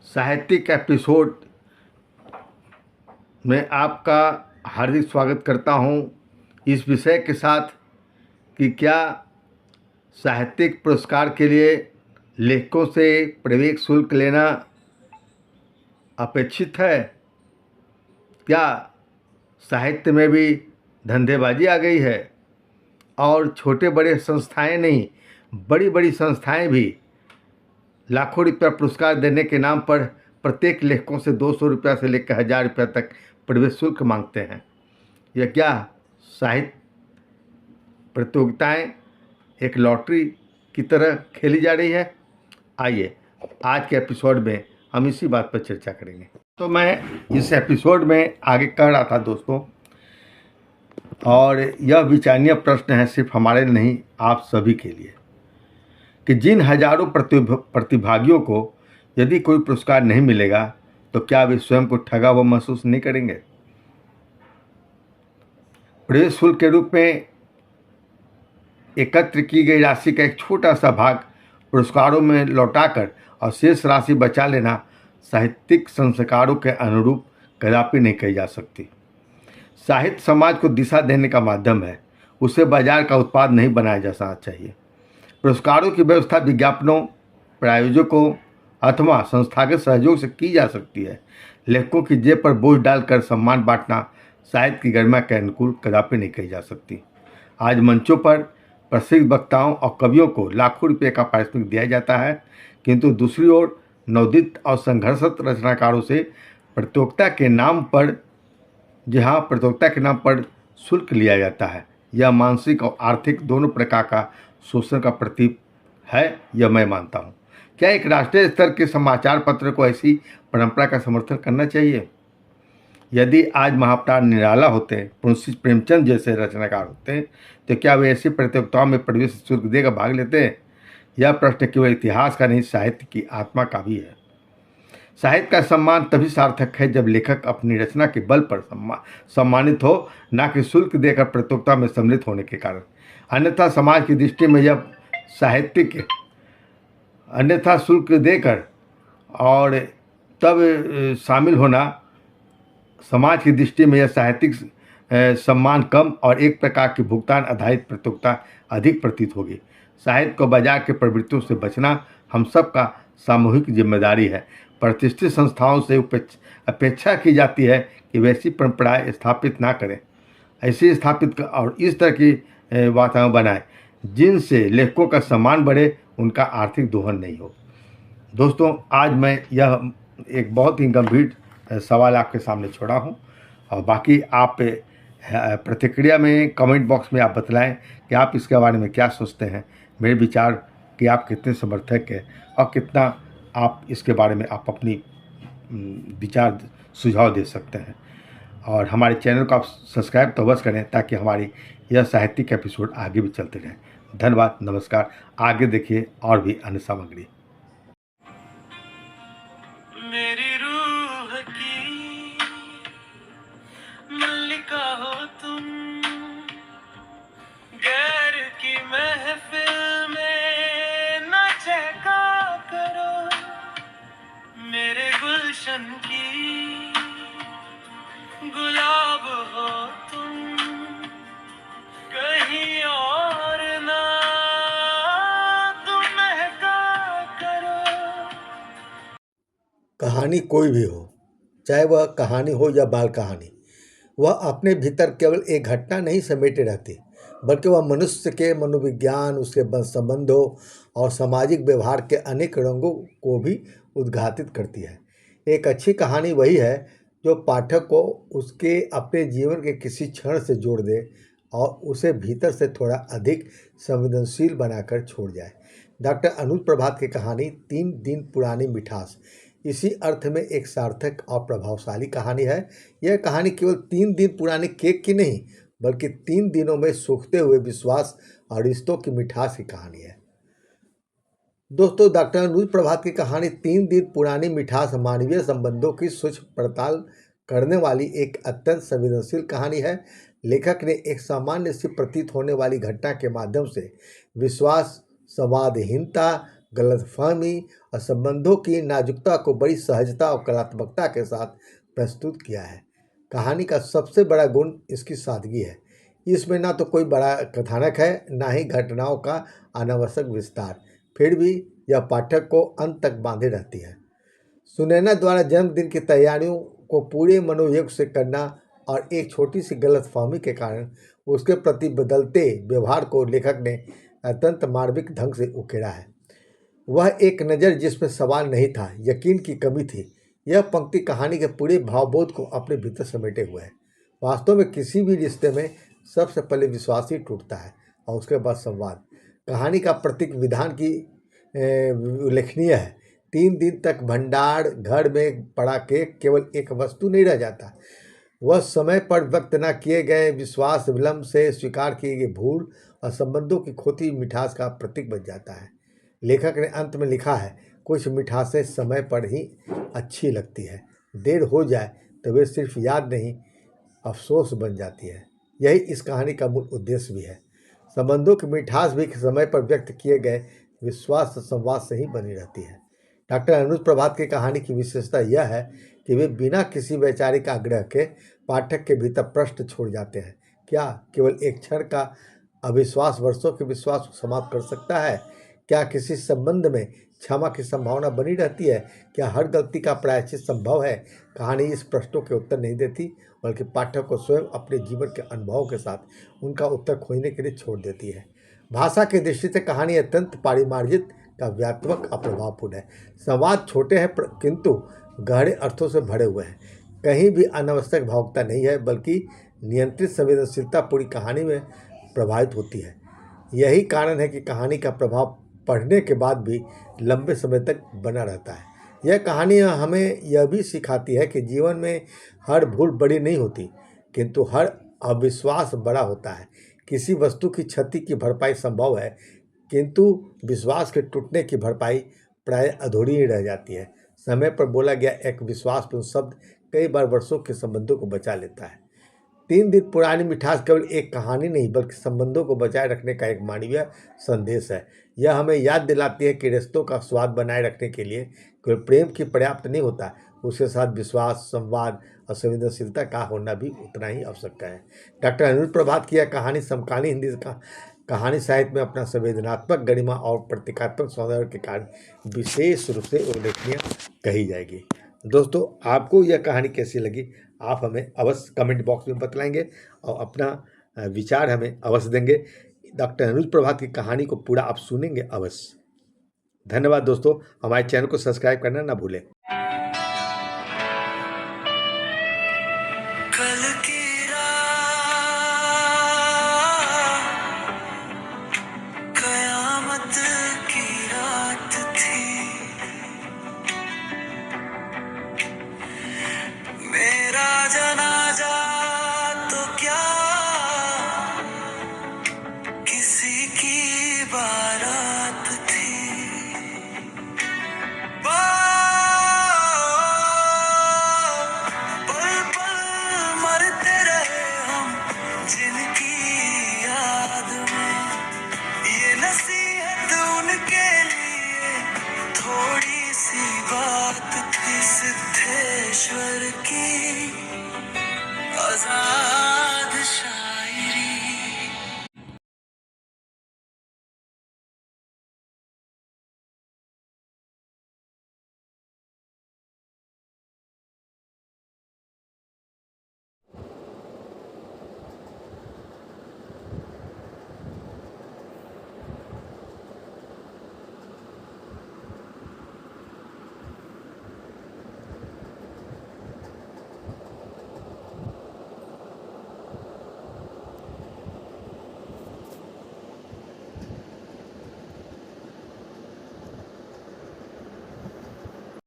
साहित्यिक एपिसोड में आपका हार्दिक स्वागत करता हूं इस विषय के साथ कि क्या साहित्यिक पुरस्कार के लिए लेखकों से प्रवेश शुल्क लेना अपेक्षित है। क्या साहित्य में भी धंधेबाजी आ गई है और छोटे बड़े संस्थाएं नहीं, बड़ी बड़ी संस्थाएं भी लाखों रुपया पुरस्कार देने के नाम पर प्रत्येक लेखकों से 200 रुपया से लेकर 1000 रुपया तक प्रवेश शुल्क मांगते हैं। यह क्या साहित्य प्रतियोगिताएं एक लॉटरी की तरह खेली जा रही है? आइए आज के एपिसोड में हम इसी बात पर चर्चा करेंगे। तो मैं इस एपिसोड में आगे कह रहा था दोस्तों, और यह विचारणीय प्रश्न है सिर्फ हमारे नहीं, आप सभी के लिए, कि जिन हजारों प्रतिभागियों को यदि कोई पुरस्कार नहीं मिलेगा तो क्या वे स्वयं को ठगा हुआ महसूस नहीं करेंगे? प्रवेश शुल्क के रूप में एकत्र की गई राशि का एक छोटा सा भाग पुरस्कारों में लौटाकर और शेष राशि बचा लेना साहित्यिक संस्कारों के अनुरूप कदापि नहीं कही जा सकती। साहित्य समाज को दिशा देने का माध्यम है, उसे बाजार का उत्पाद नहीं बनाया जाना चाहिए। पुरस्कारों की व्यवस्था विज्ञापनों, प्रायोजकों अथवा संस्थागत सहयोग से की जा सकती है। लेखकों की जेब पर बोझ डालकर सम्मान बांटना साहित्य की गरिमा के अनुकूल कदापि नहीं कही जा सकती। आज मंचों पर प्रसिद्ध वक्ताओं और कवियों को लाखों रुपये का पारिश्रमिक दिया जाता है, किंतु दूसरी ओर नवोदित और संघर्षरत रचनाकारों से प्रतियोगिता के नाम पर शुल्क लिया जाता है। यह मानसिक और आर्थिक दोनों प्रकार का शोषण का प्रतीक है, यह मैं मानता हूँ। क्या एक राष्ट्रीय स्तर के समाचार पत्र को ऐसी परंपरा का समर्थन करना चाहिए? यदि आज महाप्राण निराला होते, मुंशी प्रेमचंद जैसे रचनाकार होते, तो क्या वे ऐसी प्रतियोगिताओं में प्रवेश शुल्क देकर भाग लेते? यह प्रश्न केवल इतिहास का नहीं, साहित्य की आत्मा का भी है। साहित्य का सम्मान तभी सार्थक है जब लेखक अपनी रचना के बल पर सम्मानित हो, न कि शुल्क देकर प्रतियोगिता में सम्मिलित होने के कारण। अन्यथा समाज की दृष्टि में यह साहित्यिक अन्यथा शुल्क देकर और तब शामिल होना समाज की दृष्टि में यह साहित्यिक सम्मान कम और एक प्रकार की भुगतान आधारित प्रतियोगिता अधिक प्रतीत होगी। साहित्य को बाजार के प्रवृत्तियों से बचना हम सब का सामूहिक जिम्मेदारी है। प्रतिष्ठित संस्थाओं से अपेक्षा की जाती है कि वैसी परंपराएं स्थापित ना करें, ऐसी स्थापित और इस तरह की वातावरण बनाए जिनसे लेखकों का सम्मान बढ़े, उनका आर्थिक दोहन नहीं हो। दोस्तों, आज मैं यह एक बहुत ही गंभीर सवाल आपके सामने छोड़ा हूं, और बाकी आप प्रतिक्रिया में कमेंट बॉक्स में आप बतलाएं कि आप इसके बारे में क्या सोचते हैं। मेरे विचार कि आप कितने समर्थक हैं और कितना आप इसके बारे में आप अपनी विचार सुझाव दे सकते हैं। और हमारे चैनल को आप सब्सक्राइब तो अवश्य करें ताकि हमारी यह साहित्यिक एपिसोड आगे भी चलते रहें। धन्यवाद, नमस्कार। आगे देखिए और भी अन्य सामग्री। मेरी रूह की मल्लिका हो तुम, गैर की महफिल में न चहका करो। मेरे गुलशन की गुलाब हो तुम, कहीं और ना तुम महका करो। कहानी कोई भी हो, चाहे वह कहानी हो या बाल कहानी, वह अपने भीतर केवल एक घटना नहीं समेटे रहती, बल्कि वह मनुष्य के मनोविज्ञान, उसके संबंधों और सामाजिक व्यवहार के अनेक रंगों को भी उद्घाटित करती है। एक अच्छी कहानी वही है जो पाठक को उसके अपने जीवन के किसी क्षण से जोड़ दे और उसे भीतर से थोड़ा अधिक संवेदनशील बनाकर छोड़ जाए। डॉक्टर अनुज प्रभात की कहानी 3 दिन पुरानी मिठास इसी अर्थ में एक सार्थक और प्रभावशाली कहानी है। यह कहानी केवल 3 दिन पुराने केक की नहीं, बल्कि 3 दिनों में सूखते हुए विश्वास और रिश्तों की मिठास की कहानी है। दोस्तों, डॉक्टर अनुज प्रभात की कहानी 3 दिन पुरानी मिठास मानवीय संबंधों की सूक्ष्म पड़ताल करने वाली एक अत्यंत संवेदनशील कहानी है। लेखक ने एक सामान्य सी प्रतीत होने वाली घटना के माध्यम से विश्वास, संवादहीनता, गलतफहमी और संबंधों की नाजुकता को बड़ी सहजता और कलात्मकता के साथ प्रस्तुत किया है। कहानी का सबसे बड़ा गुण इसकी सादगी है। इसमें ना तो कोई बड़ा कथानक है, ना ही घटनाओं का अनावश्यक विस्तार, फिर भी यह पाठक को अंत तक बांधे रहती है। सुनैना द्वारा जन्मदिन की तैयारियों को पूरे मनोयोग से करना और एक छोटी सी गलतफहमी के कारण उसके प्रति बदलते व्यवहार को लेखक ने अत्यंत मार्मिक ढंग से उकेरा है। वह एक नज़र जिसमें सवाल नहीं था, यकीन की कमी थी। यह पंक्ति कहानी के पूरे भावबोध को अपने भीतर समेटे हुए है। वास्तव में किसी भी रिश्ते में सबसे पहले विश्वास ही टूटता है और उसके बाद संवाद। कहानी का प्रतीक विधान की उल्लेखनीय है। 3 दिन तक भंडार घर में पड़ा केक केवल एक वस्तु नहीं रह जाता, वह समय पर व्यक्त न किए गए विश्वास, विलंब से स्वीकार किए गए भूल और संबंधों की खोती मिठास का प्रतीक बन जाता है। लेखक ने अंत में लिखा है, कुछ मिठासें समय पर ही अच्छी लगती है, देर हो जाए तो वे सिर्फ याद नहीं अफसोस बन जाती है। यही इस कहानी का मूल उद्देश्य भी है। संबंधों की मिठास भी समय पर व्यक्त किए गए विश्वास और संवाद से ही बनी रहती है। डॉक्टर अनुज प्रभात की कहानी की विशेषता यह है कि वे बिना किसी वैचारिक आग्रह के पाठक के भीतर प्रश्न छोड़ जाते हैं। क्या केवल एक क्षण का अविश्वास वर्षों के विश्वास को समाप्त कर सकता है? क्या किसी संबंध में क्षमा की संभावना बनी रहती है? क्या हर गलती का प्रायश्चित संभव है? कहानी इस प्रश्नों के उत्तर नहीं देती, बल्कि पाठक को स्वयं अपने जीवन के अनुभवों के साथ उनका उत्तर खोजने के लिए छोड़ देती है। भाषा की दृष्टि से कहानी अत्यंत पारिमार्जित काव्यात्मक और प्रभावपूर्ण है। संवाद छोटे हैं किंतु गहरे अर्थों से भरे हुए हैं। कहीं भी अनावश्यक भावुकता नहीं है, बल्कि नियंत्रित संवेदनशीलता पूरी कहानी में प्रभावित होती है। यही कारण है कि कहानी का प्रभाव पढ़ने के बाद भी लंबे समय तक बना रहता है। यह कहानी हमें यह भी सिखाती है कि जीवन में हर भूल बड़ी नहीं होती, किंतु हर अविश्वास बड़ा होता है। किसी वस्तु की क्षति की भरपाई संभव है, किंतु विश्वास के टूटने की भरपाई प्रायः अधूरी ही रह जाती है। समय पर बोला गया एक विश्वासपूर्ण शब्द कई बार वर्षों के संबंधों को बचा लेता है। 3 दिन पुरानी मिठास केवल एक कहानी नहीं, बल्कि संबंधों को बचाए रखने का एक मानवीय संदेश है। यह हमें याद दिलाती है कि रिश्तों का स्वाद बनाए रखने के लिए केवल प्रेम की पर्याप्त नहीं होता, उसके साथ विश्वास, संवाद और संवेदनशीलता का होना भी उतना ही आवश्यक है। डॉक्टर अनुज प्रभात की यह कहानी समकालीन हिंदी का कहानी साहित्य में अपना संवेदनात्मक गरिमा और प्रतीकात्मक सौंदर्य के कारण विशेष रूप से उल्लेखनीय कही जाएगी। दोस्तों, आपको यह कहानी कैसी लगी आप हमें अवश्य कमेंट बॉक्स में बतलाएंगे और अपना विचार हमें अवश्य देंगे। डॉक्टर अनुज प्रभात की कहानी को पूरा आप सुनेंगे अवश्य। धन्यवाद दोस्तों, हमारे चैनल को सब्सक्राइब करना ना भूलें।